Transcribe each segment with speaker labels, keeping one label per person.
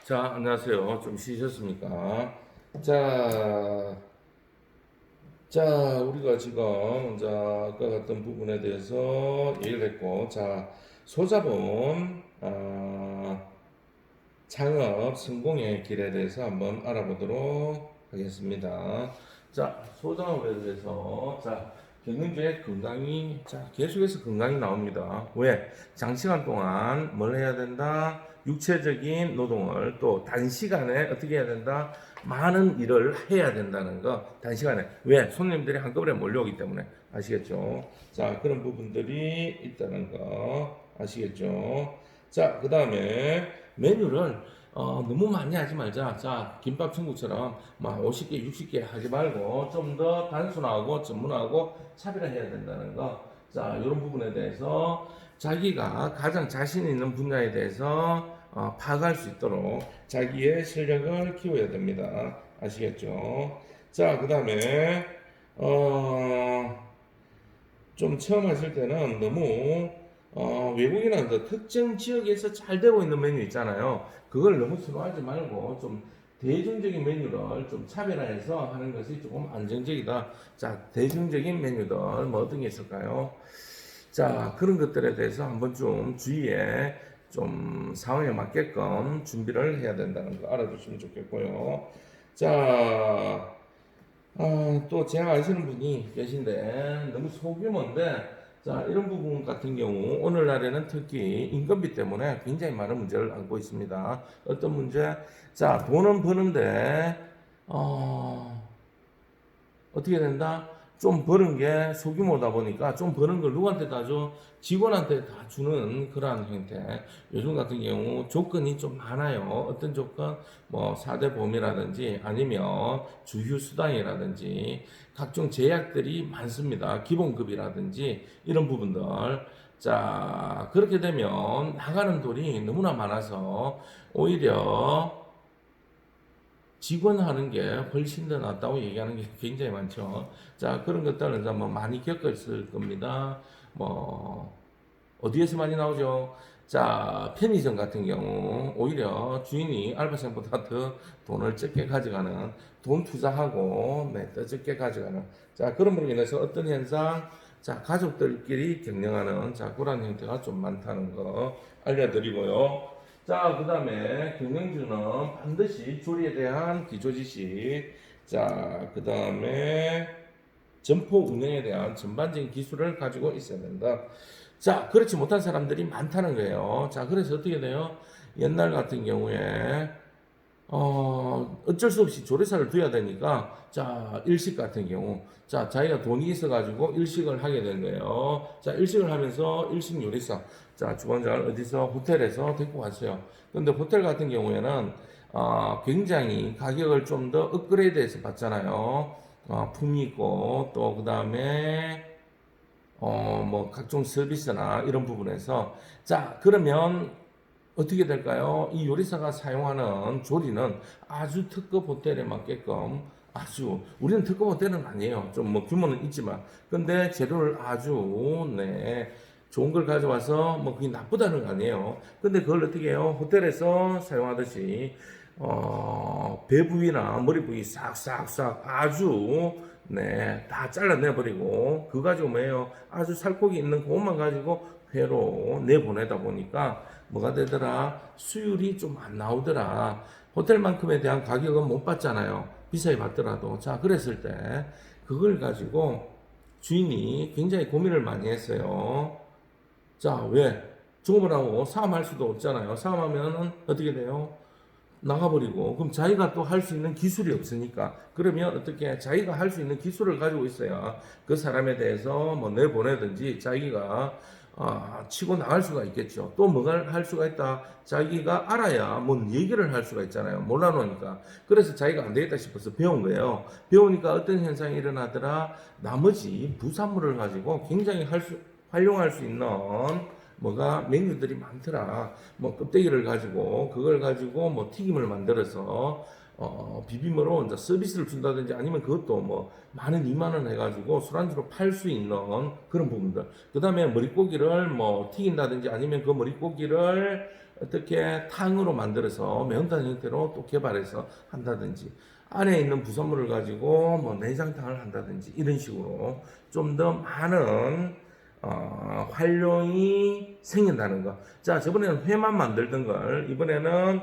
Speaker 1: 자, 안녕하세요. 좀 쉬셨습니까? 자, 우리가 지금, 아까 갔던 부분에 대해서 얘기를 했고, 소자본, 창업 성공의 길에 대해서 한번 알아보도록 하겠습니다. 소자본에 대해서, 경영주의 건강이, 계속해서 건강이 나옵니다. 왜? 장시간 동안 뭘 해야 된다? 육체적인 노동을 또 단시간에 어떻게 해야 된다? 많은 일을 해야 된다는 거. 단시간에. 왜? 손님들이 한꺼번에 몰려오기 때문에. 아시겠죠? 그런 부분들이 있다는 거. 아시겠죠? 그 다음에 메뉴를 너무 많이 하지 말자. 김밥 천국처럼 막 50개, 60개 하지 말고 좀 더 단순하고 전문하고 차별화해야 된다는 거. 이런 부분에 대해서 자기가 가장 자신 있는 분야에 대해서 파악할 수 있도록 자기의 실력을 키워야 됩니다. 아시겠죠? 그 다음에 좀 처음 하실 때는 너무 외국이나 특정 지역에서 잘 되고 있는 메뉴 있잖아요. 그걸 너무 선호하지 말고 좀 대중적인 메뉴를 좀 차별화해서 하는 것이 조금 안정적이다. 대중적인 메뉴들 뭐 어떤 게 있을까요? 그런 것들에 대해서 한번 좀 주위에 좀 상황에 맞게끔 준비를 해야 된다는 거 알아두시면 좋겠고요. 또 제가 아시는 분이 계신데 너무 소규모인데 이런 부분 같은 경우 오늘날에는 특히 인건비 때문에 굉장히 많은 문제를 안고 있습니다. 어떤 문제? 돈은 버는데 어떻게 된다? 좀 버는 게 소규모다 보니까 좀 버는 걸 누구한테 다 줘? 직원한테 다 주는 그러한 형태. 요즘 같은 경우 조건이 좀 많아요. 어떤 조건? 뭐 4대 보험이라든지 아니면 주휴수당이라든지 각종 제약들이 많습니다. 기본급이라든지 이런 부분들. 그렇게 되면 나가는 돈이 너무나 많아서 오히려 직원 하는 게 훨씬 더 낫다고 얘기하는 게 굉장히 많죠. 그런 것들은 뭐 많이 겪었을 겁니다. 뭐, 어디에서 많이 나오죠? 편의점 같은 경우, 오히려 주인이 알바생보다 더 돈을 적게 가져가는, 돈 투자하고, 더 적게 가져가는, 그럼으로 인해서 어떤 현상, 가족들끼리 경영하는, 그런 형태가 좀 많다는 거 알려드리고요. 그 다음에 경영주는 반드시 조리에 대한 기초 지식, 그 다음에 점포 운영에 대한 전반적인 기술을 가지고 있어야 된다. 그렇지 못한 사람들이 많다는 거예요. 그래서 어떻게 돼요? 옛날 같은 경우에 어쩔 수 없이 조리사를 둬야 되니까, 일식 같은 경우, 자기가 돈이 있어가지고 일식을 하게 된 거예요. 일식을 하면서 일식 요리사, 주방장을 어디서, 호텔에서 데리고 갔어요. 근데 호텔 같은 경우에는, 굉장히 가격을 좀 더 업그레이드해서 받잖아요. 품위 있고, 또, 그 다음에, 뭐, 각종 서비스나 이런 부분에서, 그러면, 어떻게 될까요? 이 요리사가 사용하는 조리는 아주 특급 호텔에 맞게끔 우리는 특급 호텔은 아니에요. 좀 뭐 규모는 있지만. 근데 재료를 아주, 좋은 걸 가져와서 뭐 그게 나쁘다는 거 아니에요. 근데 그걸 어떻게 해요? 호텔에서 사용하듯이, 배 부위나 머리 부위 싹싹싹 아주 다 잘라내버리고, 그거 가지고 뭐예요? 아주 살코기 있는 그것만 가지고 회로 내보내다 보니까 뭐가 되더라? 수율이 좀 안 나오더라. 호텔만큼에 대한 가격은 못 받잖아요. 비싸게 받더라도. 그랬을 때 그걸 가지고 주인이 굉장히 고민을 많이 했어요. 왜? 종업을 하고 사암할 수도 없잖아요. 사암하면 어떻게 돼요? 나가버리고, 그럼 자기가 또 할 수 있는 기술이 없으니까, 그러면 어떻게 자기가 할 수 있는 기술을 가지고 있어야 그 사람에 대해서 뭐 내보내든지 자기가 치고 나갈 수가 있겠죠. 또 뭐가 할 수가 있다? 자기가 알아야 뭔 얘기를 할 수가 있잖아요. 몰라놓으니까. 그래서 자기가 안 되겠다 싶어서 배운 거예요. 배우니까 어떤 현상이 일어나더라? 나머지 부산물을 가지고 굉장히 활용할 수 있는 뭐가 메뉴들이 많더라. 뭐 껍데기를 가지고 그걸 가지고 뭐 튀김을 만들어서 비빔으로 이제 서비스를 준다든지 아니면 그것도 뭐 많은 2만 원 해가지고 술안주로 팔 수 있는 그런 부분들. 그 다음에 머릿고기를 뭐 튀긴다든지 아니면 그 머릿고기를 어떻게 탕으로 만들어서 매운탕 형태로 또 개발해서 한다든지 안에 있는 부산물을 가지고 뭐 내장탕을 한다든지 이런 식으로 좀 더 많은 활용이 생긴다는 거. 자, 저번에는 회만 만들던 걸 이번에는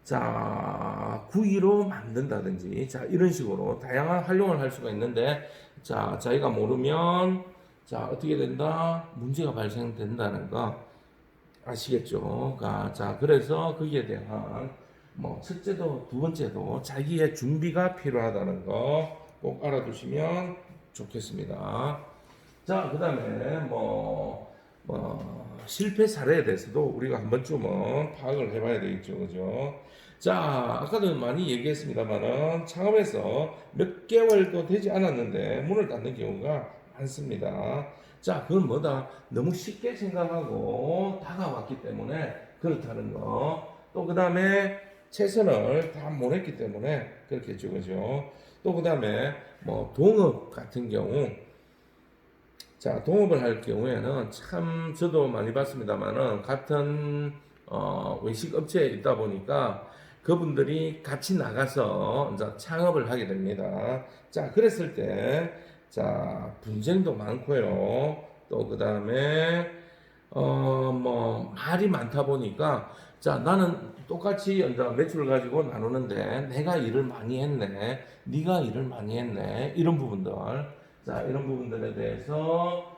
Speaker 1: 자, 구이로 만든다든지 자, 이런 식으로 다양한 활용을 할 수가 있는데 자, 자기가 모르면 자, 어떻게 된다? 문제가 발생된다는 거 아시겠죠? 자, 그래서 거기에 대한 뭐 첫째도 두 번째도 자기의 준비가 필요하다는 거 꼭 알아두시면 좋겠습니다. 자, 그 다음에 실패 사례에 대해서도 우리가 한 번쯤은 파악을 해봐야 되겠죠, 그죠? 자, 아까도 많이 얘기했습니다만은 창업해서 몇 개월도 되지 않았는데 문을 닫는 경우가 많습니다. 자, 그건 뭐다? 너무 쉽게 생각하고 다가왔기 때문에 그렇다는 거. 또 그 다음에 최선을 다 못했기 때문에 그렇겠죠, 그죠? 또 그 다음에 동업 같은 경우, 자, 동업을 할 경우에는 참 저도 많이 봤습니다만은 같은 외식 업체에 있다 보니까 그분들이 같이 나가서 이제 창업을 하게 됩니다. 자, 그랬을 때, 자, 분쟁도 많고요. 또 그 다음에 말이 많다 보니까 자, 나는 똑같이 이제 매출을 가지고 나누는데 내가 일을 많이 했네, 네가 일을 많이 했네, 이런 부분들, 자, 이런 부분들에 대해서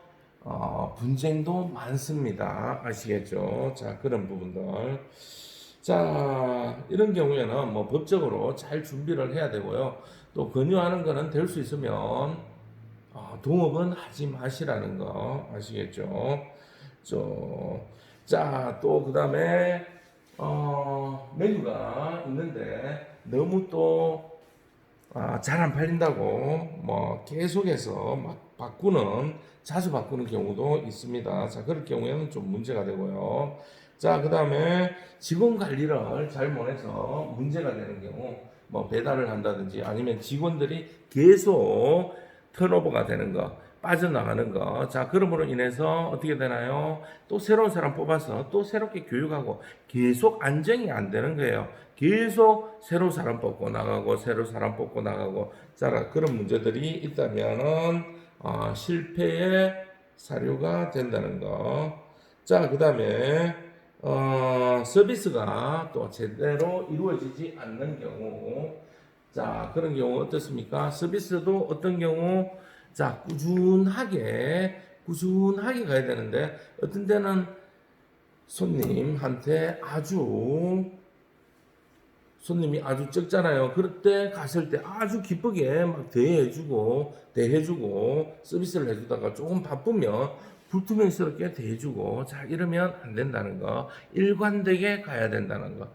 Speaker 1: 분쟁도 많습니다. 아시겠죠? 자, 그런 부분들. 자, 이런 경우에는 법적으로 잘 준비를 해야 되고요. 또 권유하는 거는 될 수 있으면 동업은 하지 마시라는 거 아시겠죠? 자, 또 그 다음에 메뉴가 있는데 너무 또 잘 안 팔린다고 계속해서 막 자주 바꾸는 경우도 있습니다. 자, 그럴 경우에는 좀 문제가 되고요. 자, 그 다음에 직원 관리를 잘 못해서 문제가 되는 경우, 배달을 한다든지 아니면 직원들이 계속 턴오버가 되는 거, 빠져나가는 거. 자, 그러므로 인해서 어떻게 되나요? 또 새로운 사람 뽑아서 또 새롭게 교육하고 계속 안정이 안 되는 거예요. 계속 새로운 사람 뽑고 나가고 새로운 사람 뽑고 나가고. 자, 그런 문제들이 있다면은 실패의 사료가 된다는 거. 자, 그 다음에 서비스가 또 제대로 이루어지지 않는 경우, 자, 그런 경우 어떻습니까? 서비스도 어떤 경우, 자, 꾸준하게 가야 되는데, 어떤 때는 손님이 아주 적잖아요. 그럴 때 갔을 때 아주 기쁘게 막 대해주고 서비스를 해주다가 조금 바쁘면 불투명스럽게 대해주고, 자, 이러면 안 된다는 거. 일관되게 가야 된다는 거.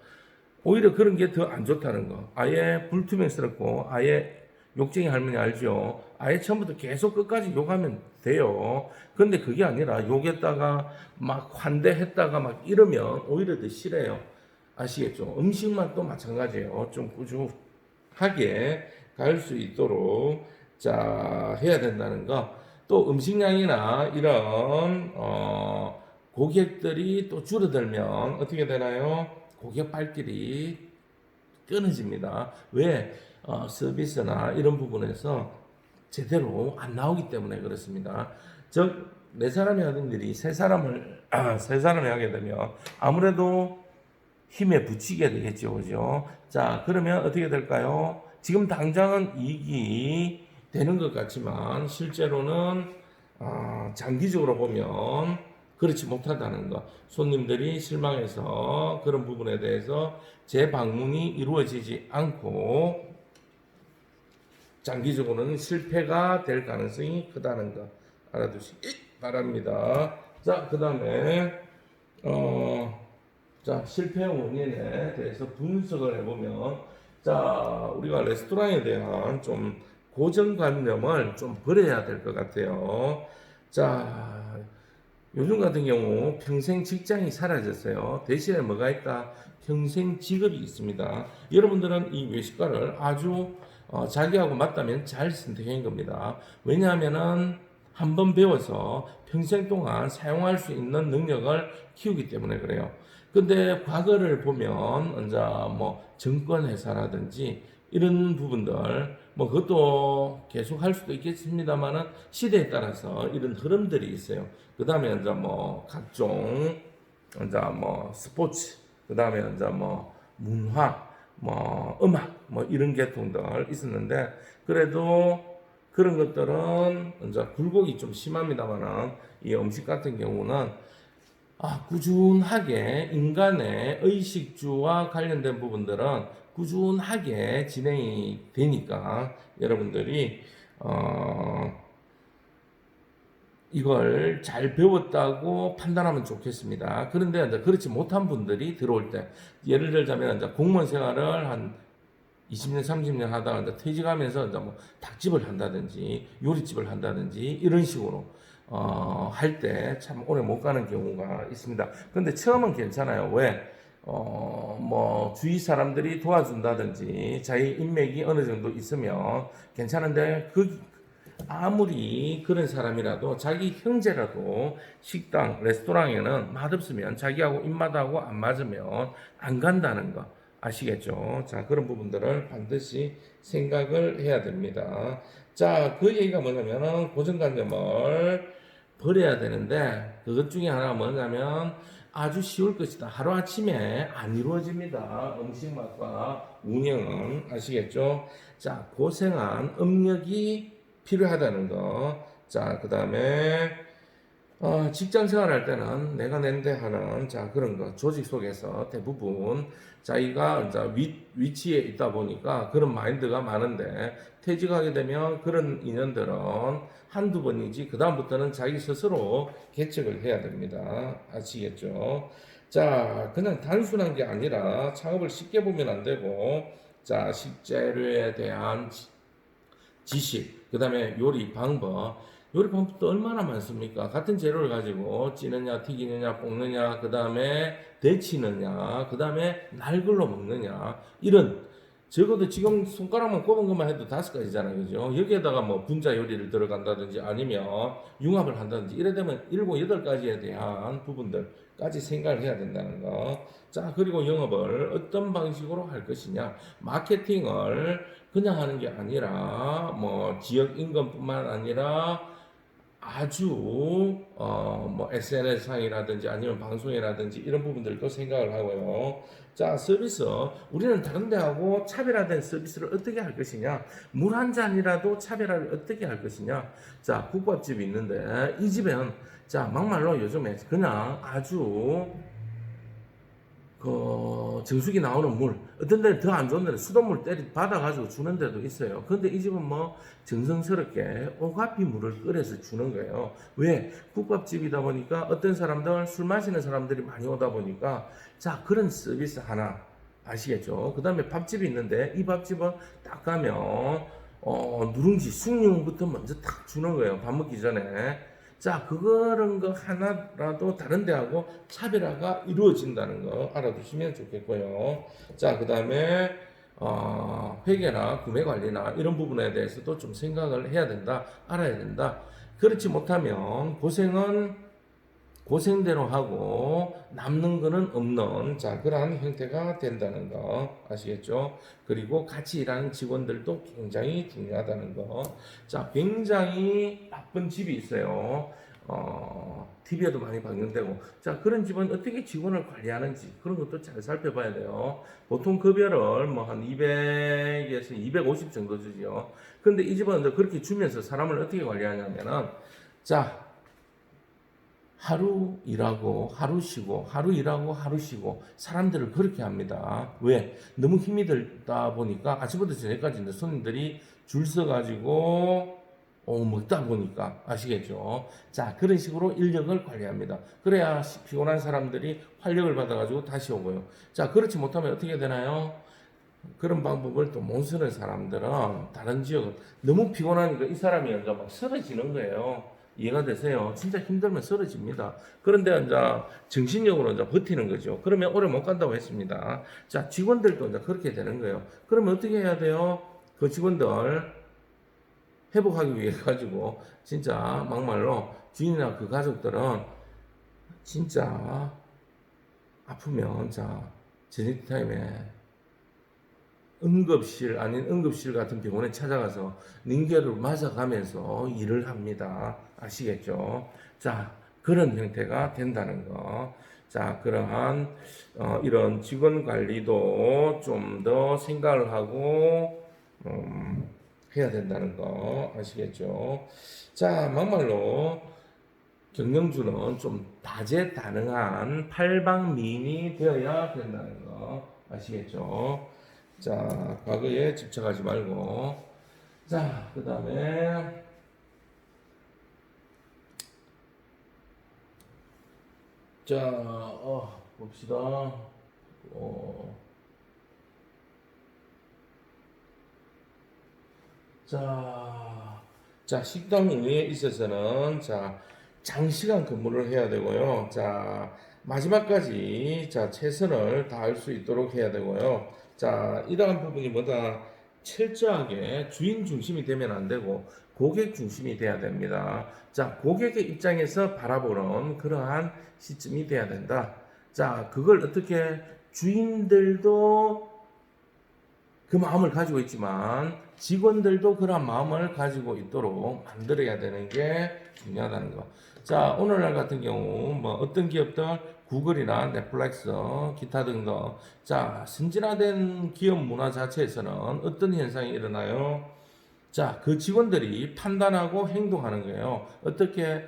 Speaker 1: 오히려 그런 게 더 안 좋다는 거. 아예 불투명스럽고 아예 욕쟁이 할머니 알죠? 아예 처음부터 계속 끝까지 욕하면 돼요. 근데 그게 아니라 욕했다가 막 환대했다가 막 이러면 오히려 더 싫어요. 아시겠죠? 음식만 또 마찬가지예요. 좀 꾸준하게 갈 수 있도록 자 해야 된다는 거. 또 음식량이나 이런 고객들이 또 줄어들면 어떻게 되나요? 고객 발길이 끊어집니다. 왜? 서비스나 이런 부분에서 제대로 안 나오기 때문에 그렇습니다. 즉, 네 사람이 하던 일이 세 사람이 하게 되면 아무래도 힘에 부치게 되겠죠. 그죠? 자, 그러면 어떻게 될까요? 지금 당장은 이익이 되는 것 같지만 실제로는 장기적으로 보면 그렇지 못하다는 것. 손님들이 실망해서 그런 부분에 대해서 재방문이 이루어지지 않고 장기적으로는 실패가 될 가능성이 크다는 거 알아두시기 바랍니다. 자, 그 다음에 자, 실패 원인에 대해서 분석을 해보면, 자, 우리가 레스토랑에 대한 좀 고정관념을 좀 버려야 될 것 같아요. 자, 요즘 같은 경우 평생 직장이 사라졌어요. 대신에 뭐가 있다? 평생 직업이 있습니다. 여러분들은 이 외식과를 아주 자기하고 맞다면 잘 선택한 겁니다. 왜냐하면은 한번 배워서 평생 동안 사용할 수 있는 능력을 키우기 때문에 그래요. 근데 과거를 보면 이제 뭐 증권회사라든지 이런 부분들 뭐 그것도 계속 할 수도 있겠습니다만은 시대에 따라서 이런 흐름들이 있어요. 그 다음에 이제 뭐 각종 이제 뭐 스포츠, 그 다음에 이제 뭐 문화, 뭐 음악, 뭐 이런 계통들 있었는데 그래도 그런 것들은 이제 굴곡이 좀 심합니다만은 이 음식 같은 경우는 꾸준하게 인간의 의식주와 관련된 부분들은 꾸준하게 진행이 되니까 여러분들이 이걸 잘 배웠다고 판단하면 좋겠습니다. 그런데 이제 그렇지 못한 분들이 들어올 때, 예를 들자면 이제 공무원 생활을 한 20년, 30년 하다가 이제 퇴직하면서 이제 뭐 닭집을 한다든지 요리집을 한다든지 이런 식으로 할 때 참 오래 못 가는 경우가 있습니다. 근데 처음은 괜찮아요. 왜? 뭐 주위 사람들이 도와준다든지 자기 인맥이 어느 정도 있으면 괜찮은데 아무리 그런 사람이라도 자기 형제라도 식당, 레스토랑에는 맛없으면 자기하고 입맛하고 안 맞으면 안 간다는 거 아시겠죠? 자, 그런 부분들을 반드시 생각을 해야 됩니다. 자, 그 얘기가 뭐냐면은 고정관념을 버려야 되는데 그것 중에 하나가 뭐냐면 아주 쉬울 것이다. 하루아침에 안 이루어집니다. 음식 맛과 운영은 아시겠죠? 자, 고생한 업력이 필요하다는 거. 자, 그 다음에 직장 생활할 때는 내가 낸데 하는 자 그런 거 조직 속에서 대부분 자기가 이제 위치에 있다 보니까 그런 마인드가 많은데 퇴직하게 되면 그런 인연들은 한두 번이지 그 다음부터는 자기 스스로 개척을 해야 됩니다. 아시겠죠? 자, 그냥 단순한 게 아니라 창업을 쉽게 보면 안 되고 자 식재료에 대한 지식, 그 다음에 요리 방법, 요리 방법도 얼마나 많습니까? 같은 재료를 가지고 찌느냐, 튀기느냐, 볶느냐, 그 다음에 데치느냐, 그 다음에 날글로 먹느냐, 이런 적어도 지금 손가락만 꼽은 것만 해도 5가지잖아요, 그죠? 여기에다가 뭐 분자 요리를 들어간다든지 아니면 융합을 한다든지 이래 되면 7, 8가지에 대한 부분들까지 생각을 해야 된다는 거. 자, 그리고 영업을 어떤 방식으로 할 것이냐, 마케팅을 그냥 하는 게 아니라 뭐 지역 인건뿐만 아니라 아주 뭐 SNS 상이라든지 아니면 방송이라든지 이런 부분들도 생각을 하고요. 자, 서비스 우리는 다른 데하고 차별화된 서비스를 어떻게 할 것이냐, 물 한 잔이라도 차별화를 어떻게 할 것이냐. 자, 국밥집이 있는데 이 집엔 자 막말로 요즘에 그냥 아주 정수기 나오는 물, 어떤 데는 더 안 좋은 데는 수돗물 받아가지고 주는 데도 있어요. 근데 이 집은 뭐 정성스럽게 오가피 물을 끓여서 주는 거예요. 왜? 국밥집이다 보니까 어떤 사람들, 술 마시는 사람들이 많이 오다 보니까 자, 그런 서비스 하나 아시겠죠? 그 다음에 밥집이 있는데 이 밥집은 딱 가면 누룽지, 숭늉부터 먼저 탁 주는 거예요. 밥 먹기 전에. 자, 그런 거 하나라도 다른 데하고 차별화가 이루어진다는 거 알아두시면 좋겠고요. 자, 그 다음에 회계나 구매 관리나 이런 부분에 대해서도 좀 생각을 해야 된다, 알아야 된다. 그렇지 못하면 고생대로 하고 남는 거는 없는 자 그러한 형태가 된다는 거 아시겠죠? 그리고 같이 일하는 직원들도 굉장히 중요하다는 거. 자, 굉장히 나쁜 집이 있어요. TV에도 많이 방영되고 자 그런 집은 어떻게 직원을 관리하는지 그런 것도 잘 살펴봐야 돼요. 보통 급여를 뭐 한 200에서 250 정도 주죠. 근데 이 집은 그렇게 주면서 사람을 어떻게 관리하냐면은 자 하루 일하고 하루 쉬고 하루 일하고 하루 쉬고 사람들을 그렇게 합니다. 왜? 너무 힘이 들다 보니까 아침부터 저녁까지 손님들이 줄 서가지고 먹다 보니까 아시겠죠? 자 그런 식으로 인력을 관리합니다. 그래야 피곤한 사람들이 활력을 받아가지고 다시 오고요. 자 그렇지 못하면 어떻게 되나요? 그런 방법을 또 못 쓰는 사람들은 다른 지역은 너무 피곤하니까 이 사람이 이제 막 쓰러지는 거예요. 이해가 되세요? 진짜 힘들면 쓰러집니다. 그런데 이제 정신력으로 이제 버티는 거죠. 그러면 오래 못 간다고 했습니다. 자, 직원들도 이제 그렇게 되는 거예요. 그러면 어떻게 해야 돼요? 그 직원들 회복하기 위해 가지고 진짜 막말로 주인이나 그 가족들은 진짜 아프면 자 제니트 타임에 응급실 아닌 응급실 같은 병원에 찾아가서 링겔을 맞아가면서 일을 합니다. 아시겠죠? 자, 그런 형태가 된다는 거. 자, 그러한 이런 직원 관리도 좀 더 생각을 하고 해야 된다는 거 아시겠죠? 자, 막말로 경영주는 좀 다재다능한 팔방미인이 되어야 된다는 거 아시겠죠? 자, 과거에 집착하지 말고. 자, 그 다음에, 자, 봅시다. 자, 식당 운영에 있어서는, 자, 장시간 근무를 해야 되고요. 자, 마지막까지, 자, 최선을 다할 수 있도록 해야 되고요. 자, 이러한 부분이 뭐다? 철저하게 주인 중심이 되면 안 되고, 고객 중심이 돼야 됩니다. 자, 고객의 입장에서 바라보는 그러한 시점이 돼야 된다. 자, 그걸 어떻게 주인들도 그 마음을 가지고 있지만 직원들도 그런 마음을 가지고 있도록 만들어야 되는 게 중요하다는 거. 자, 오늘날 같은 경우 뭐 어떤 기업들 구글이나 넷플릭스, 기타 등등 자, 선진화된 기업 문화 자체에서는 어떤 현상이 일어나요? 자, 그 직원들이 판단하고 행동하는 거예요. 어떻게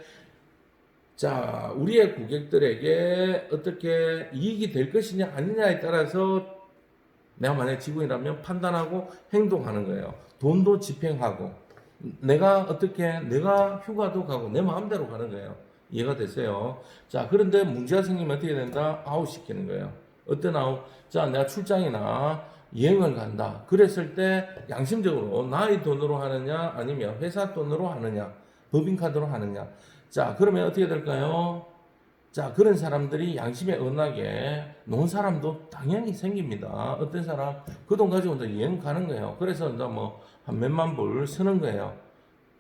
Speaker 1: 자, 우리의 고객들에게 어떻게 이익이 될 것이냐 아니냐에 따라서 내가 만약에 직원이라면 판단하고 행동하는 거예요. 돈도 집행하고, 내가 휴가도 가고, 내 마음대로 가는 거예요. 이해가 되세요? 자, 그런데 문제가 생기면 어떻게 된다? 아웃시키는 거예요. 어떤 아웃? 자, 내가 출장이나 여행을 간다. 그랬을 때 양심적으로 나의 돈으로 하느냐, 아니면 회사 돈으로 하느냐, 법인카드로 하느냐. 자, 그러면 어떻게 될까요? 자, 그런 사람들이 양심에 어긋나게 놓은 사람도 당연히 생깁니다. 어떤 사람, 그 돈 가지고 이제 여행 가는 거예요. 그래서 이제 뭐, 한 몇만 불 쓰는 거예요.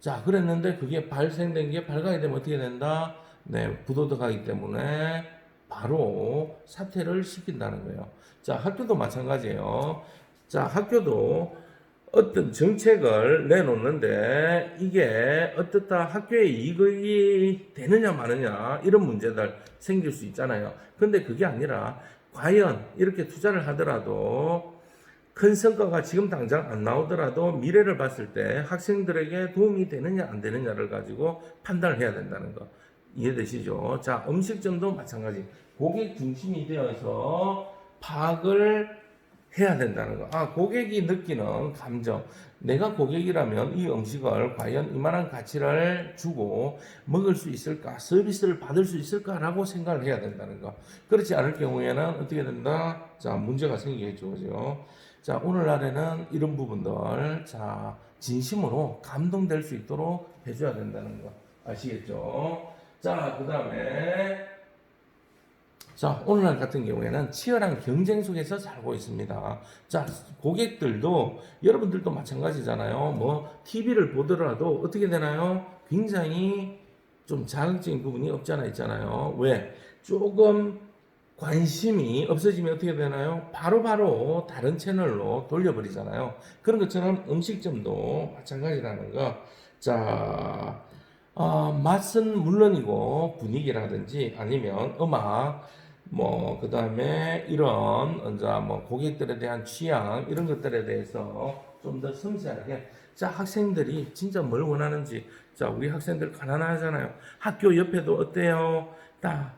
Speaker 1: 자, 그랬는데 그게 발생된 게 발각이 되면 어떻게 된다? 네, 부도덕하기 때문에 바로 사퇴를 시킨다는 거예요. 자, 학교도 마찬가지예요. 자, 학교도 어떤 정책을 내놓는데 이게 어떻다 학교에 이익이 되느냐 마느냐 이런 문제들 생길 수 있잖아요. 근데 그게 아니라 과연 이렇게 투자를 하더라도 큰 성과가 지금 당장 안 나오더라도 미래를 봤을 때 학생들에게 도움이 되느냐 안 되느냐를 가지고 판단을 해야 된다는 거 이해되시죠? 자, 음식점도 마찬가지 고객 중심이 되어서 파악을 해야 된다는 거. 아, 고객이 느끼는 감정. 내가 고객이라면 이 음식을 과연 이만한 가치를 주고 먹을 수 있을까? 서비스를 받을 수 있을까라고 생각을 해야 된다는 거. 그렇지 않을 경우에는 어떻게 된다? 자, 문제가 생기겠죠. 그죠? 자, 오늘날에는 이런 부분들, 자, 진심으로 감동될 수 있도록 해줘야 된다는 거. 아시겠죠? 자, 그 다음에 자, 오늘날 같은 경우에는 치열한 경쟁 속에서 살고 있습니다. 자, 고객들도 여러분들도 마찬가지잖아요. 뭐 TV를 보더라도 어떻게 되나요? 굉장히 좀 자극적인 부분이 없잖아 있잖아요. 왜? 조금 관심이 없어지면 어떻게 되나요? 바로바로 다른 채널로 돌려버리잖아요. 그런 것처럼 음식점도 마찬가지라는 거. 자, 맛은 물론이고 분위기라든지 아니면 음악 뭐 그다음에 이런 이제 뭐 고객들에 대한 취향 이런 것들에 대해서 좀 더 섬세하게 자 학생들이 진짜 뭘 원하는지 자 우리 학생들 가난하잖아요. 학교 옆에도 어때요? 다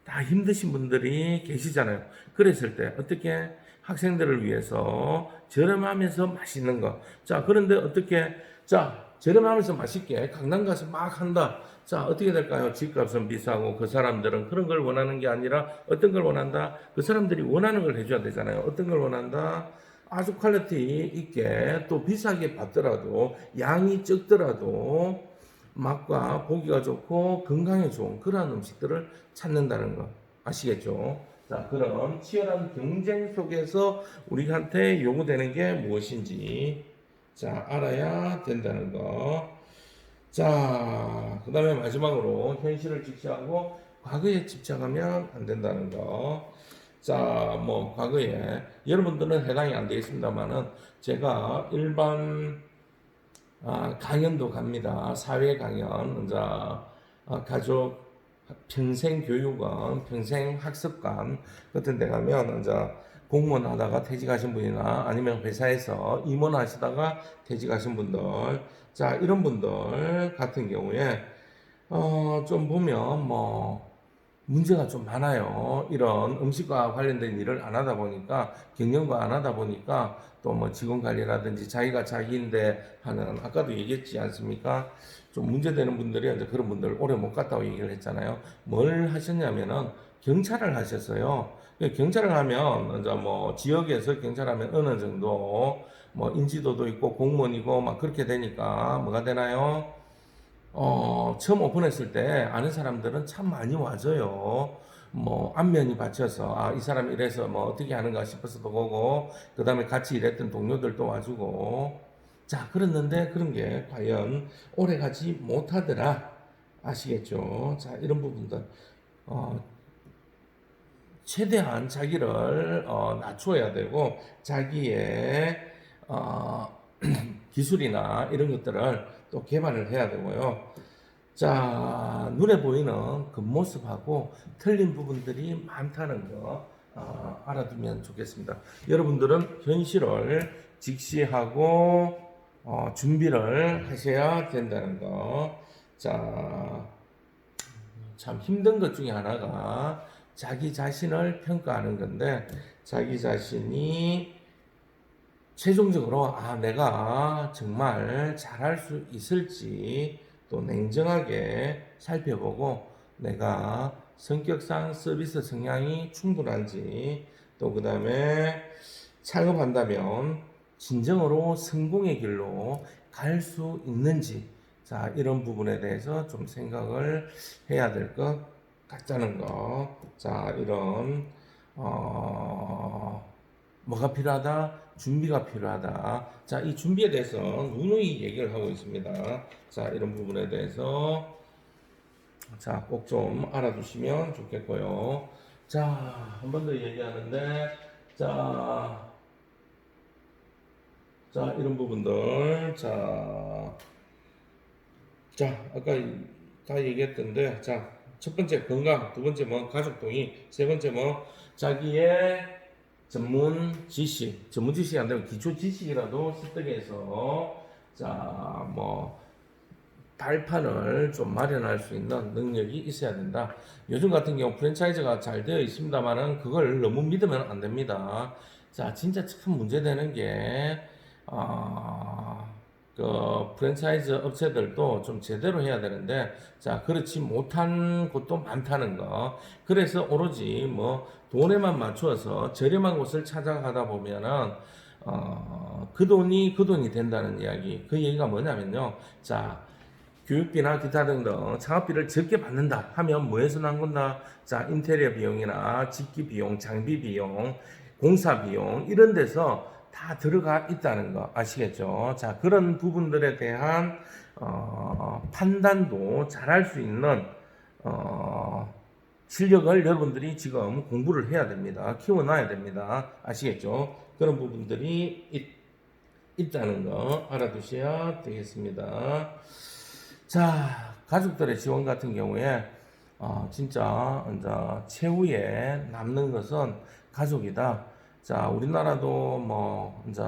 Speaker 1: 힘드신 분들이 계시잖아요. 그랬을 때 어떻게 학생들을 위해서 저렴하면서 맛있는 거. 자 그런데 어떻게 자 저렴하면서 맛있게 강남 가서 막 한다. 자, 어떻게 될까요? 집값은 비싸고 그 사람들은 그런 걸 원하는 게 아니라 어떤 걸 원한다? 그 사람들이 원하는 걸 해줘야 되잖아요. 어떤 걸 원한다? 아주 퀄리티 있게 또 비싸게 받더라도 양이 적더라도 맛과 보기가 좋고 건강에 좋은 그러한 음식들을 찾는다는 거 아시겠죠? 자, 그럼 치열한 경쟁 속에서 우리한테 요구되는 게 무엇인지 자, 알아야 된다는 거. 자, 그 다음에 마지막으로 현실을 직시하고 과거에 집착하면 안 된다는 거. 자, 뭐 과거에 여러분들은 해당이 안 되겠습니다만은 제가 일반 강연도 갑니다. 사회 강연, 이제 가족 평생 교육원, 평생 학습관 같은 데 가면 이제 공무원 하다가 퇴직하신 분이나 아니면 회사에서 임원 하시다가 퇴직하신 분들, 자, 이런 분들 같은 경우에 좀 보면 뭐 문제가 좀 많아요. 이런 음식과 관련된 일을 안 하다 보니까, 경영과 안 하다 보니까, 또 뭐 직원 관리라든지 자기가 자기인데 하는, 아까도 얘기했지 않습니까? 좀 문제되는 분들이 이제 그런 분들 오래 못 갔다고 얘기를 했잖아요. 뭘 하셨냐면은 경찰을 하셨어요. 경찰을 하면 이제 뭐 지역에서 경찰하면 어느 정도 뭐 인지도도 있고 공무원이고 막 그렇게 되니까 뭐가 되나요? 처음 오픈했을 때 아는 사람들은 참 많이 와줘요. 뭐, 안면이 받쳐서, 이 사람 이래서 뭐 어떻게 하는가 싶어서도 보고, 그 다음에 같이 일했던 동료들도 와주고. 자, 그랬는데 그런 게 과연 오래 가지 못하더라. 아시겠죠? 자, 이런 부분들. 어, 최대한 자기를 낮춰야 되고, 자기의, 어, 기술이나 이런 것들을 또 개발을 해야 되고요. 자, 눈에 보이는 겉모습하고 틀린 부분들이 많다는 거 알아두면 좋겠습니다. 여러분들은 현실을 직시하고 준비를 하셔야 된다는 거. 자, 참 힘든 것 중에 하나가 자기 자신을 평가하는 건데, 자기 자신이 최종적으로 내가 정말 잘할 수 있을지 또 냉정하게 살펴보고, 내가 성격상 서비스 성향이 충분한지, 또 그 다음에 창업한다면 진정으로 성공의 길로 갈 수 있는지, 자, 이런 부분에 대해서 좀 생각을 해야 될 것 같다는 거. 자, 이런 뭐가 필요하다? 준비가 필요하다. 자, 이 준비에 대해서 누누이 얘기를 하고 있습니다. 자, 이런 부분에 대해서 자, 꼭 좀 알아두시면 좋겠고요. 자, 한 번 더 얘기하는데, 자, 이런 부분들, 아까 다 얘기했던데, 자, 첫 번째 건강, 두 번째 뭐 가족 동의, 세 번째 뭐 자기의 전문 지식이 안 되면 기초 지식이라도 습득해서, 자, 뭐 발판을 좀 마련할 수 있는 능력이 있어야 된다. 요즘 같은 경우 프랜차이즈가 잘 되어 있습니다만은 그걸 너무 믿으면 안 됩니다. 자, 진짜 참 문제되는 게, 그 프랜차이즈 업체들도 좀 제대로 해야 되는데, 자, 그렇지 못한 곳도 많다는 거. 그래서 오로지 뭐 돈에만 맞추어서 저렴한 곳을 찾아가다 보면은, 그 돈이 된다는 이야기. 그 얘기가 뭐냐면요. 자, 교육비나 기타 등등 창업비를 적게 받는다 하면 뭐에서 난 건다? 자, 인테리어 비용이나 집기 비용, 장비 비용, 공사 비용 이런 데서 다 들어가 있다는 거 아시겠죠? 자, 그런 부분들에 대한 판단도 잘할 수 있는 실력을 여러분들이 지금 공부를 해야 됩니다. 키워놔야 됩니다. 아시겠죠? 그런 부분들이 있다는 거 알아두셔야 되겠습니다. 자, 가족들의 지원 같은 경우에 진짜 이제 최후에 남는 것은 가족이다. 자, 우리나라도 뭐 이제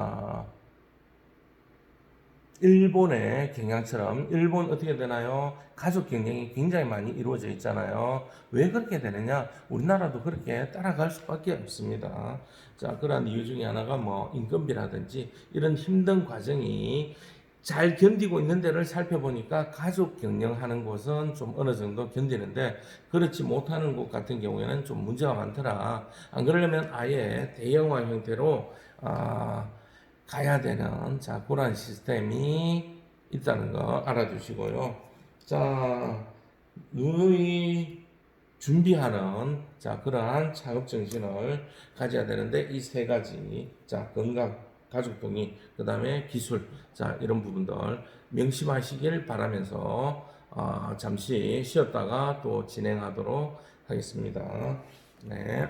Speaker 1: 일본의 경향처럼, 일본 어떻게 되나요? 가족 경영이 굉장히 많이 이루어져 있잖아요. 왜 그렇게 되느냐? 우리나라도 그렇게 따라갈 수밖에 없습니다. 자, 그러한 이유 중에 하나가 뭐 인건비라든지 이런 힘든 과정이 잘 견디고 있는 데를 살펴보니까 가족 경영하는 곳은 좀 어느 정도 견디는데, 그렇지 못하는 곳 같은 경우에는 좀 문제가 많더라. 안 그러려면 아예 대형화 형태로 가야 되는, 자, 그런 시스템이 있다는 거 알아두시고요. 자, 누누이 준비하는, 자, 그러한 작업 정신을 가져야 되는데, 이 세 가지, 자, 건강, 가족 동의, 그 다음에 기술, 자, 이런 부분들 명심하시길 바라면서 잠시 쉬었다가 또 진행하도록 하겠습니다. 네.